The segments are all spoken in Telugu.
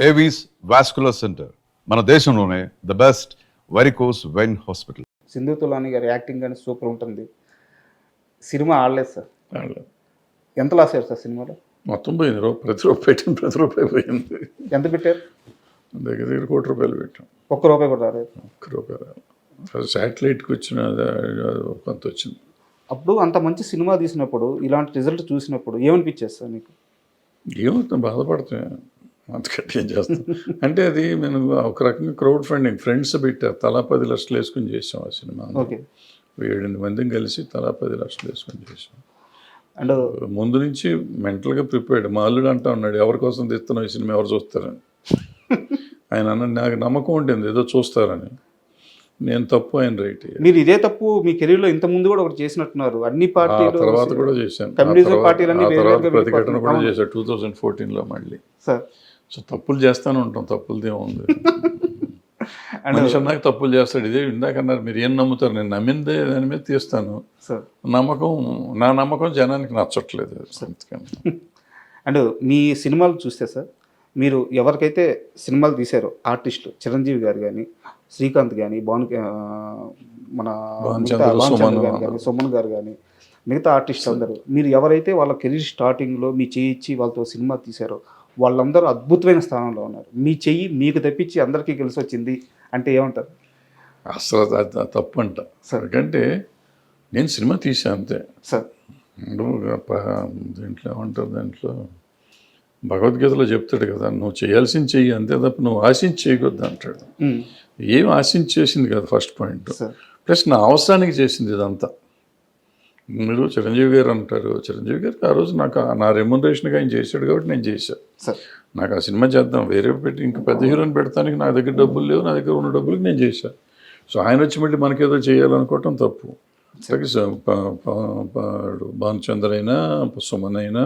ఏవీస్ వాస్కులర్ సెంటర్ మన దేశంలోనే the best varicose vein hospital. Sindhu Tolani గారి యాక్టింగ్ కానీ సూపర్ ఉంటుంది. సినిమా ఆడలేదు సార్. ఎంత లాస్ అయ్యారు సార్ సినిమాలో? మొత్తం పోయింది. ప్రతి రూపాయి పెట్టింది, ప్రతి రూపాయి పోయింది. ఎంత పెట్టారు? దగ్గర దగ్గర ₹1,00,00,000 పెట్టాం. ₹1 కూడా రాలేదు. ₹1 శాటిలైట్కి వచ్చిన కొంత వచ్చింది. అప్పుడు అంత మంచి సినిమా తీసినప్పుడు ఇలాంటి రిజల్ట్ చూసినప్పుడు ఏమనిపించేది సార్ మీకు? ఏమవుతుంది, బాధపడతాం. అంతకంటే ఏం చేస్తాం అంటే అది నేను ఒక రకంగా క్రౌడ్ ఫండింగ్ ఫ్రెండ్స్ పెట్టారు. తలా 10 లక్షలు వేసుకుని చేసాం ఆ సినిమా. 7-8 మందిని కలిసి తలా 10 లక్షలు వేసుకుని చేసాం. అండ్ ముందు నుంచి మెంటల్గా ప్రిపేర్డ్. మా అల్లుడు అంటా ఉన్నాడు, ఎవరి కోసం తీస్తున్నావు ఈ సినిమా, ఎవరు చూస్తారని. ఆయన అన్న నాకు నమ్మకం ఉంటుంది ఏదో చూస్తారని. నేను తప్పు, ఆయన రైట్. మీరు ఇదే తప్పు మీ కెరీర్లో ఇంత ముందు కూడా ఒకటి చేసినట్టున్నారు. అన్ని పార్టీలు తర్వాత కూడా చేశాను. ప్రతిఘటన కూడా చేశాను 2014లో మళ్ళీ. సో తప్పులు చేస్తానే ఉంటాం, తప్పులదే ఉంది. మనిషి అన్నాక తప్పులు చేస్తాడు. ఇదే ఇందాక అన్నారు, మీరు ఏం నమ్ముతారు? నేను నమ్మిందే దాని మీద తీస్తాను. నా నమ్మకం జనానికి నచ్చట్లేదు. అండ్ మీ సినిమాలు చూస్తే సార్, మీరు ఎవరికైతే సినిమాలు తీశారో ఆర్టిస్టులు, చిరంజీవి గారు కానీ, శ్రీకాంత్ కానీ, మన సుమన్ గారు కానీ, మిగతా ఆర్టిస్ట్ అందరూ, మీరు ఎవరైతే వాళ్ళ కెరీర్ స్టార్టింగ్లో మీ చెయ్యి ఇచ్చి వాళ్ళతో సినిమా తీశారో వాళ్ళందరూ అద్భుతమైన స్థానంలో ఉన్నారు. మీ చెయ్యి మీకు తప్పించి అందరికీ కలిసి వచ్చింది అంటే ఏమంటారు? అసలు తప్పు అంట సార్. ఎందుకంటే నేను సినిమా తీసాను అంతే సార్. దీంట్లో ఏమంటారు, దాంట్లో భగవద్గీతలో చెప్తాడు కదా, నువ్వు చేయాల్సింది చెయ్యి అంతే తప్ప నువ్వు ఆశించి చేయకూడదు అంటాడు. ఏం ఆశించి చేసింది కదా ఫస్ట్ పాయింట్. ప్లస్ నా అవసరానికి చేసింది ఇదంతా. మీరు చిరంజీవి గారు అంటారు, చిరంజీవి గారికి ఆ రోజు నాకు నా రెమ్యునరేషన్గా ఆయన చేశాడు కాబట్టి నేను చేశాను. నాకు ఆ సినిమా చేద్దాం, వేరే పెట్టి ఇంకా పెద్ద హీరోని పెడతానికి నా దగ్గర డబ్బులు లేవు, నా దగ్గర ఉన్న డబ్బులకి నేను చేశాను. సో ఆయన వచ్చి మళ్ళీ మనకేదో చేయాలనుకోవటం తప్పు. భానుచంద్ర అయినా, సుమన్ అయినా,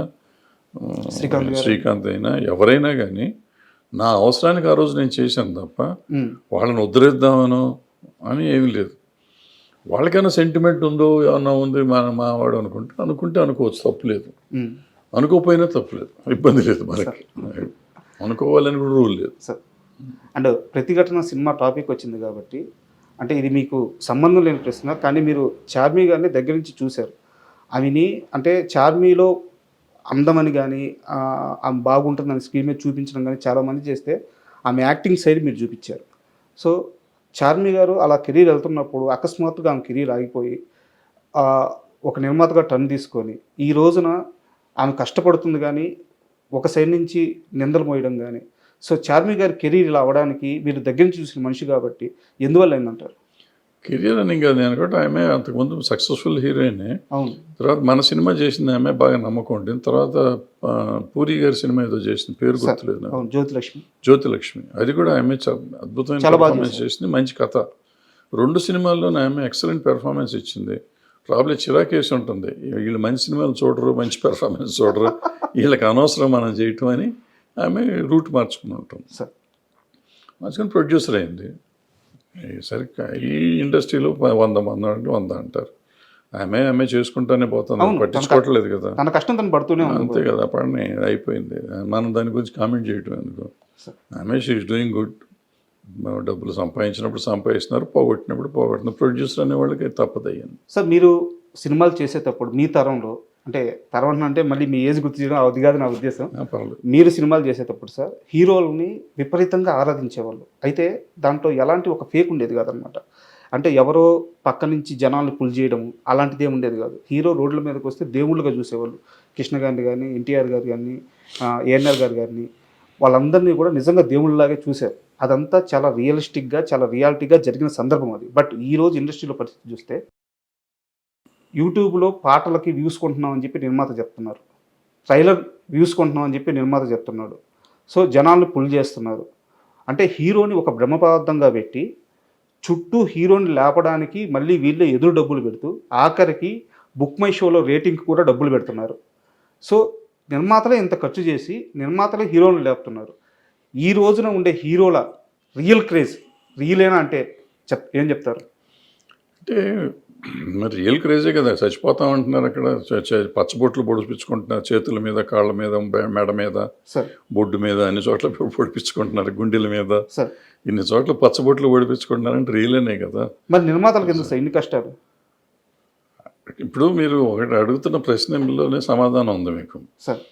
శ్రీకాంత్ అయినా, ఎవరైనా కానీ నా అవసరానికి ఆ రోజు నేను చేశాను తప్ప వాళ్ళని ఉద్ధరిద్దామనో అని ఏమీ లేదు. వాళ్ళకైనా సెంటిమెంట్ ఉందో ఏమన్నా ఉంది మా వాడు అనుకుంటే అనుకోవచ్చు, తప్పులేదు. అనుకోకపోయినా తప్పులేదు, ఇబ్బంది లేదు. మనకి అనుకోవాలని కూడా రూల్ లేదు సార్. అండ్ ప్రతిఘటన సినిమా టాపిక్ వచ్చింది కాబట్టి, అంటే ఇది మీకు సంబంధం లేని ప్రశ్న, కానీ మీరు చార్మి గారిని దగ్గర నుంచి చూశారు. ఆమెని అంటే చార్మీలో అందమని కానీ ఆమె బాగుంటుందని స్క్రీన్ మీద చూపించడం కానీ చాలామంది చేస్తే ఆమె యాక్టింగ్ సైడ్ మీరు చూపించారు. సో చార్మి గారు అలా కెరీర్ వెళ్తున్నప్పుడు అకస్మాత్తుగా ఆమె కెరీర్ ఆగిపోయి ఒక నిర్మాతగా టర్న్ తీసుకొని ఈ రోజున ఆమె కష్టపడుతుంది కానీ ఒక సైడ్ నుంచి నిందలు మోయడం కానీ, సో చార్మి గారి కెరీర్ ఇలా అవ్వడానికి మీరు దగ్గర నుంచి చూసిన మనిషి కాబట్టి ఎందువల్ల అయిందంటారు? కెరీర్ అని కాదు, నేను అనుకుంటే ఆమె అంతకుముందు సక్సెస్ఫుల్ హీరోయినే. అవును. తర్వాత మన సినిమా చేసింది ఆమె, బాగా నమ్మకం ఉంటుంది. తర్వాత పూరి గారి సినిమా ఏదో చేసింది, పేరు గుర్తులేదు, జ్యోతిలక్ష్మి. అది కూడా ఆమె అద్భుతమైన పెర్ఫార్మెన్స్ చేసింది, మంచి కథ. 2 సినిమాల్లోనే ఆమె ఎక్సలెంట్ పెర్ఫార్మెన్స్ ఇచ్చింది. ప్రాబ్లం చిరాకేసి ఉంటుంది, వీళ్ళు మంచి సినిమాలు చూడరు, మంచి పెర్ఫార్మెన్స్ చూడరు, వీళ్ళకి అనవసరం మనం చేయటం అని ఆమె రూట్ మార్చుకుని ఉంటుంది. మార్చుకొని ప్రొడ్యూసర్ అయింది. సరిగ్గా ఈ ఇండస్ట్రీలో 100 మంది అంటే 100 అంటారు. ఆమె చేసుకుంటానే పోతుంది, పట్టించుకోవట్లేదు కదా. తన కష్టం తను పడుతూనే అంతే కదా, పడిని అయిపోయింది. మనం దాని గురించి కామెంట్ చేయటం ఎందుకు? ఆమె షీ ఈస్ డూయింగ్ గుడ్. డబ్బులు సంపాదించినప్పుడు సంపాదిస్తున్నారు, పోగొట్టినప్పుడు ప్రొడ్యూసర్ అనే వాళ్ళకి తప్పదయ్యింది. సార్ మీరు సినిమాలు చేసేటప్పుడు మీ తరంలో, అంటే తరం అంటే మళ్ళీ మీ ఏజ్ గుర్తు చేయడం అది కాదు నా ఉద్దేశం, మీరు సినిమాలు చేసేటప్పుడు సార్ హీరోలని విపరీతంగా ఆరాధించేవాళ్ళు. అయితే దాంట్లో ఎలాంటి ఒక ఫేక్ ఉండేది కాదనమాట. అంటే ఎవరో పక్క నుంచి జనాలను పుల్ చేయడం అలాంటిది ఏమి ఉండేది కాదు. హీరో రోడ్ల మీదకి వస్తే దేవుళ్ళుగా చూసేవాళ్ళు. కృష్ణ గారిని కానీ, ఎన్టీఆర్ గారు కానీ, ఏఎన్ఆర్ గారు కానీ, వాళ్ళందరినీ కూడా నిజంగా దేవుళ్ళలాగే చూశారు. అదంతా చాలా రియలిస్టిక్గా, చాలా రియాలిటీగా జరిగిన సందర్భం అది. బట్ ఈరోజు ఇండస్ట్రీలో పరిస్థితి చూస్తే యూట్యూబ్లో పాటలకి వ్యూస్ కొంటున్నామని చెప్పి నిర్మాత చెప్తున్నారు, ట్రైలర్ వ్యూస్ కొంటున్నామని చెప్పి నిర్మాత చెప్తున్నాడు. సో జనాల్ని పుల్ చేస్తున్నారు. అంటే హీరోని ఒక బ్రహ్మపదార్థంగా పెట్టి చుట్టూ హీరోని లేపడానికి మళ్ళీ వీళ్ళే ఎదురు డబ్బులు పెడుతూ ఆఖరికి బుక్ మై షోలో రేటింగ్కి కూడా డబ్బులు పెడుతున్నారు. సో నిర్మాతలే ఇంత ఖర్చు చేసి నిర్మాతలే హీరోని లేపుతున్నారు. ఈ రోజున ఉండే హీరోల రియల్ క్రేజ్ రియలేనా అంటే ఏం చెప్తారు? అంటే మరి రియల్ క్రేజే కదా, చచ్చిపోతాం అంటున్నారు అక్కడ. పచ్చబొట్లు పొడిపించుకుంటున్నారు చేతుల మీద, కాళ్ళ మీద, మెడ మీద, సార్ బొడ్డు మీద, అన్ని చోట్ల పొడిపించుకుంటున్నారు, గుండెల మీద, సార్ ఇన్ని చోట్ల పచ్చబొట్లు పొడిపించుకుంటున్నారంటే రియలేనే కదా. మరి నిర్మాతలకు ఎందుకు సార్ ఇన్ని కష్టాలు? ఇప్పుడు మీరు ఒకటి అడుగుతున్న ప్రశ్నలోనే సమాధానం ఉంది మీకు. సార్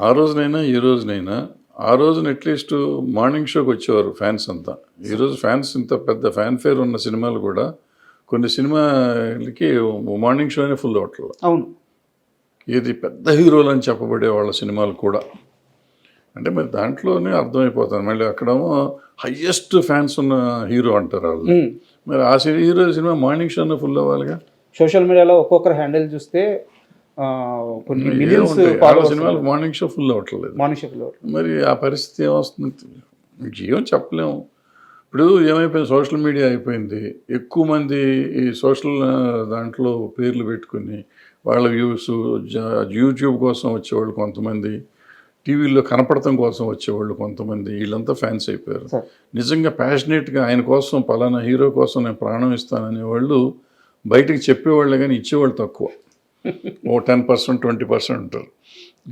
ఆ రోజునైనా ఈ రోజునైనా, ఆ రోజున అట్లీస్ట్ మార్నింగ్ షోకి వచ్చేవారు ఫ్యాన్స్ అంతా. ఈరోజు ఫ్యాన్స్ ఇంత పెద్ద ఫ్యాన్ ఫేర్ ఉన్న సినిమాలు కూడా కొన్ని సినిమాలకి మార్నింగ్ షోనే ఫుల్ అవట్లేదు. అవును, ఇది పెద్ద హీరోలు అని చెప్పబడే వాళ్ళ సినిమాలు కూడా. అంటే మరి దాంట్లోనే అర్థమైపోతుంది. మళ్ళీ అక్కడేమో హయ్యెస్ట్ ఫ్యాన్స్ ఉన్న హీరో అంటారు వాళ్ళు. మరి ఆ హీరో సినిమా మార్నింగ్ షోనే ఫుల్ అవ్వాలిగా. సోషల్ మీడియాలో ఒక్కొక్కరు హ్యాండిల్ చూస్తే కొన్ని మిలియన్స్ సినిమాలు మార్నింగ్ షో ఫుల్ అవ్వట్లేదు. Morning show. మరి ఆ పరిస్థితి ఏమొస్తుంది ఏం చెప్పలేము. ఇప్పుడు ఏమైపోయింది, సోషల్ మీడియా అయిపోయింది. ఎక్కువ మంది ఈ సోషల్ దాంట్లో పేర్లు పెట్టుకుని వాళ్ళ వ్యూస్, యూట్యూబ్ కోసం వచ్చేవాళ్ళు కొంతమంది, టీవీలో కనపడటం కోసం వచ్చేవాళ్ళు కొంతమంది, వీళ్ళంతా ఫ్యాన్స్ అయిపోయారు. నిజంగా ప్యాషనేట్గా ఆయన కోసం, పలానా హీరో కోసం నేను ప్రాణం ఇస్తాననే వాళ్ళు బయటకు చెప్పేవాళ్ళే కానీ ఇచ్చేవాళ్ళు తక్కువ. ఓ 10%, 20% ఉంటారు.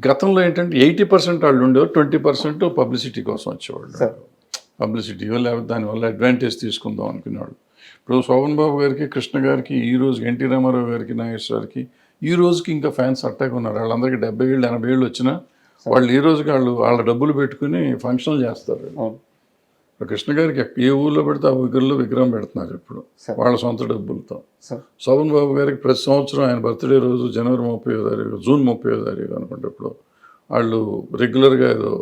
గతంలో ఏంటంటే 80% వాళ్ళు ఉండేవారు, 20% పబ్లిసిటీ కోసం వచ్చేవాళ్ళు. పబ్లిసిటీ లేకపోతే దానివల్ల అడ్వాంటేజ్ తీసుకుందాం అనుకునేవాళ్ళు. ఇప్పుడు శోభన్ బాబు గారికి, కృష్ణ గారికి, ఈ రోజు ఎన్టీ రామారావు గారికి, నాగేశ్వరకి ఈ రోజుకి ఇంకా ఫ్యాన్స్ అట్టాగా ఉన్నారు. వాళ్ళందరికీ 70 ఏళ్ళు 80 ఏళ్ళు వచ్చినా వాళ్ళు ఈ రోజుకి వాళ్ళ డబ్బులు పెట్టుకుని ఫంక్షన్లు చేస్తారు. కృష్ణ గారికి ఏ ఊళ్ళో పెడితే ఆ ఊరిలో విగ్రహం పెడుతున్నారు ఇప్పుడు వాళ్ళ సొంత డబ్బులతో. శోభన్ బాబు గారికి ప్రతి సంవత్సరం ఆయన బర్త్డే రోజు జనవరి 30వ తారీఖు, జూన్ 30వ తారీఖు అనుకుంటే ఇప్పుడు వాళ్ళు రెగ్యులర్గా ఏదో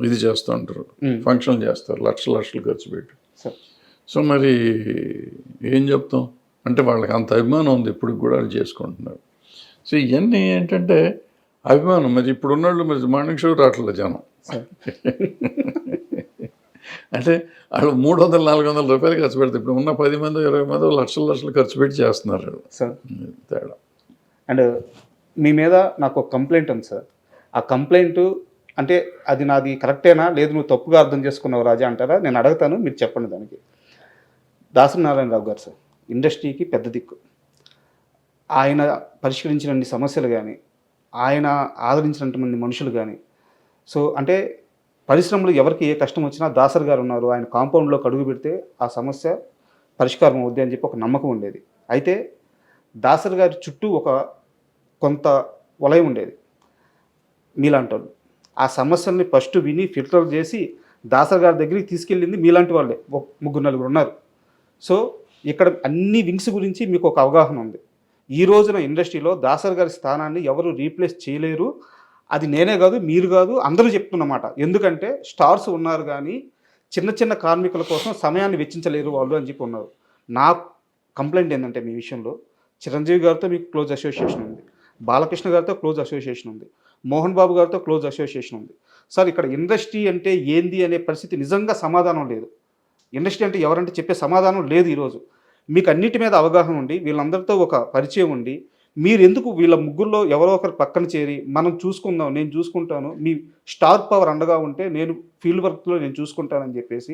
ఇది చేస్తూ ఉంటారు, ఫంక్షన్లు చేస్తారు లక్షలు ఖర్చు పెట్టి. సో మరి ఏం చెప్తాం అంటే వాళ్ళకి అంత అభిమానం ఉంది, ఇప్పుడు కూడా వాళ్ళు చేసుకుంటున్నారు. సో ఇవన్నీ ఏంటంటే అభిమానం. మరి ఇప్పుడు ఉన్నవాళ్ళు మరి మార్నింగ్ షో రావట్లేదు జనం. అంటే వాళ్ళు 300-400 రూపాయలు ఖర్చు పెడతారు. ఇప్పుడు ఉన్న 10 మంది 20 మంది లక్షలు ఖర్చు పెట్టి చేస్తున్నారు సార్. తేడా. అండ్ మీ మీద నాకు ఒక కంప్లైంట్ ఉంది సార్. ఆ కంప్లైంట్ అంటే అది నాది కరెక్టేనా లేదు నువ్వు తప్పుగా అర్థం చేసుకున్నావు రాజా అంటారా? నేను అడుగుతాను, మీరు చెప్పండి దానికి. దాసరి నారాయణరావు గారు సార్ ఇండస్ట్రీకి పెద్ద దిక్కు. ఆయన పరిష్కరించినన్ని సమస్యలు కానీ, ఆయన ఆదరించినటువంటి మనుషులు కానీ, సో అంటే పరిశ్రమలో ఎవరికి ఏ కష్టం వచ్చినా దాసరి గారు ఉన్నారు, ఆయన కాంపౌండ్లో అడుగు పెడితే ఆ సమస్య పరిష్కారం అవుద్ది అని చెప్పి ఒక నమ్మకం ఉండేది. అయితే దాసరి గారి చుట్టూ కొంత వలయం ఉండేది మీలాంటి వాళ్ళు. ఆ సమస్యల్ని ఫస్ట్ విని ఫిల్టర్ చేసి దాసరి గారి దగ్గరికి తీసుకెళ్ళింది మీలాంటి వాళ్ళే, 3-4 ఉన్నారు. సో ఇక్కడ అన్ని వింగ్స్ గురించి మీకు ఒక అవగాహన ఉంది. ఈ రోజున ఇండస్ట్రీలో దాసరి గారి స్థానాన్ని ఎవరు రీప్లేస్ చేయలేరు. అది నేనే కాదు, మీరు కాదు, అందరూ చెప్తున్నమాట. ఎందుకంటే స్టార్స్ ఉన్నారు కానీ చిన్న కార్మికుల కోసం సమయాన్ని వెచ్చించలేరు వాళ్ళు అని చెప్పి ఉన్నారు. నా కంప్లైంట్ ఏంటంటే మీ విషయంలో చిరంజీవి గారితో మీకు క్లోజ్ అసోసియేషన్ ఉంది, బాలకృష్ణ గారితో క్లోజ్ అసోసియేషన్ ఉంది, మోహన్ బాబు గారితో క్లోజ్ అసోసియేషన్ ఉంది. సార్ ఇక్కడ ఇండస్ట్రీ అంటే ఏంది అనే పరిస్థితి నిజంగా సమాధానం లేదు. ఇండస్ట్రీ అంటే ఎవరంటే చెప్పే సమాధానం లేదు. ఈరోజు మీకు అన్నిటి మీద అవగాహన ఉండి వీళ్ళందరితో ఒక పరిచయం ఉండి మీరు ఎందుకు వీళ్ళ ముగ్గురులో ఎవరో ఒకరు పక్కన చేరి మనం చూసుకుందాం, నేను చూసుకుంటాను, మీ స్టార్ పవర్ అండగా ఉంటే నేను ఫీల్డ్ వర్క్లో నేను చూసుకుంటానని చెప్పేసి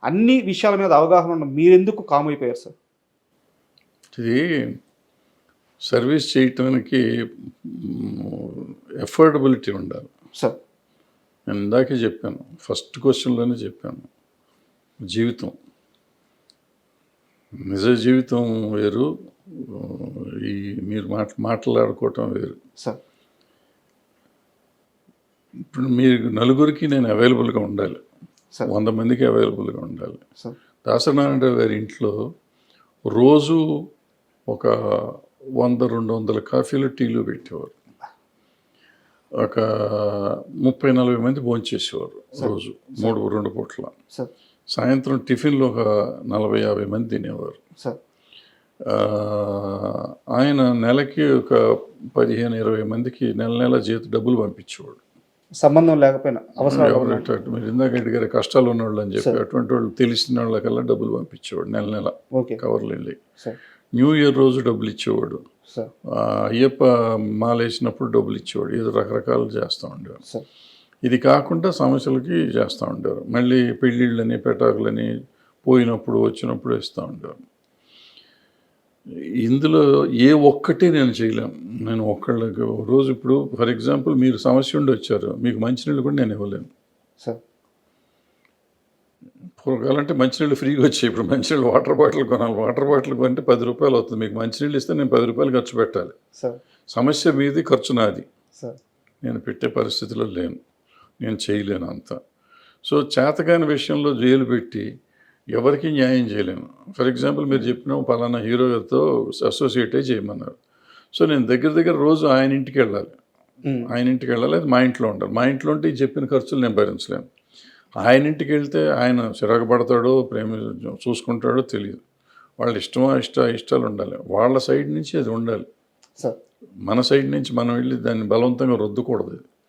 అన్ని విషయాల మీద అవగాహన ఉన్న మీరెందుకు కామ్ అయిపోయారు సార్? ఇది సర్వీస్ చేయటానికి ఎఫోర్డబిలిటీ ఉండాలి సార్. నేను ఇందాకే చెప్పాను, ఫస్ట్ క్వశ్చన్లోనే చెప్పాను, జీవితం నిజ జీవితం వేరు, ఈ మీరు మాట్లాడుకోవటం వేరు సార్. ఇప్పుడు మీరు నలుగురికి నేను అవైలబుల్గా ఉండాలి, 100 మందికి అవైలబుల్గా ఉండాలి. దాసరి నారాయణరావు గారి ఇంట్లో రోజు ఒక 100-200 కాఫీలు టీలు పెట్టేవారు. ఒక 30-40 మంది భోంచేసేవారు రోజు, 2 పూట్ల. సాయంత్రం టిఫిన్లో ఒక 40-50 మంది తినేవారు. ఆయన నెలకి ఒక 15-20 మందికి నెల డబ్బులు పంపించేవాడు, సంబంధం లేకపోయినా అవసరం. మీరు ఇందాక అడిగారు కష్టాలు ఉన్నవాళ్ళు అని చెప్పి, అటువంటి వాళ్ళు తెలిసిన వాళ్ళకల్లా డబ్బులు పంపించేవాడు నెల కవర్లు వెళ్ళి. న్యూ ఇయర్ రోజు డబ్బులు ఇచ్చేవాడు, అయ్యప్ప మాలేసినప్పుడు డబ్బులు ఇచ్చేవాడు, ఏదో రకరకాలు చేస్తూ ఉండేవారు. ఇది కాకుండా సమస్యలకి చేస్తూ ఉండేవారు. మళ్ళీ పెళ్ళిళ్ళని పెటాకులని పోయినప్పుడు వచ్చినప్పుడు ఇస్తూ ఉండేవారు. ఇందులో ఏ ఒక్కటి నేను చేయలేను. నేను ఒక్కళ్ళకి రోజు ఇప్పుడు ఫర్ ఎగ్జాంపుల్ మీరు సమస్య ఉండి వచ్చారు. మీకు మంచినీళ్ళు కూడా నేను ఇవ్వలేను. సార్ పూర్వకాలంటే మంచినీళ్ళు ఫ్రీగా వచ్చాయి. ఇప్పుడు మంచినీళ్ళు వాటర్ బాటిల్ కొనాలి. వాటర్ బాటిల్ కొంటే ₹10 అవుతుంది. మీకు మంచినీళ్ళు ఇస్తే నేను ₹10 ఖర్చు పెట్టాలి. సార్ సమస్య మీది, ఖర్చు నాది. సార్ నేను పెట్టే పరిస్థితిలో లేను. నేను చేయలేను అంత. సో చేతకాని విషయంలో జైలు పెట్టి ఎవరికీ న్యాయం చేయలేను. ఫర్ ఎగ్జాంపుల్ మీరు చెప్పిన పలానా హీరో గారితో అసోసియేటే చేయమన్నారు. సో నేను దగ్గర రోజు ఆయన ఇంటికి వెళ్ళాలి. ఆయన ఇంటికి వెళ్ళాలి, అది మా ఇంట్లో ఉండాలి. మా ఇంట్లో ఉంటే ఈ చెప్పిన ఖర్చులు నేను భరించలేను. ఆయన ఇంటికి వెళ్తే ఆయన చిరాకు పడతాడో చూసుకుంటాడో తెలియదు. వాళ్ళ ఇష్టాలు ఉండాలి. వాళ్ళ సైడ్ నుంచి అది ఉండాలి. సార్ మన సైడ్ నుంచి మనం వెళ్ళి దాన్ని బలవంతంగా రుద్దకూడదు.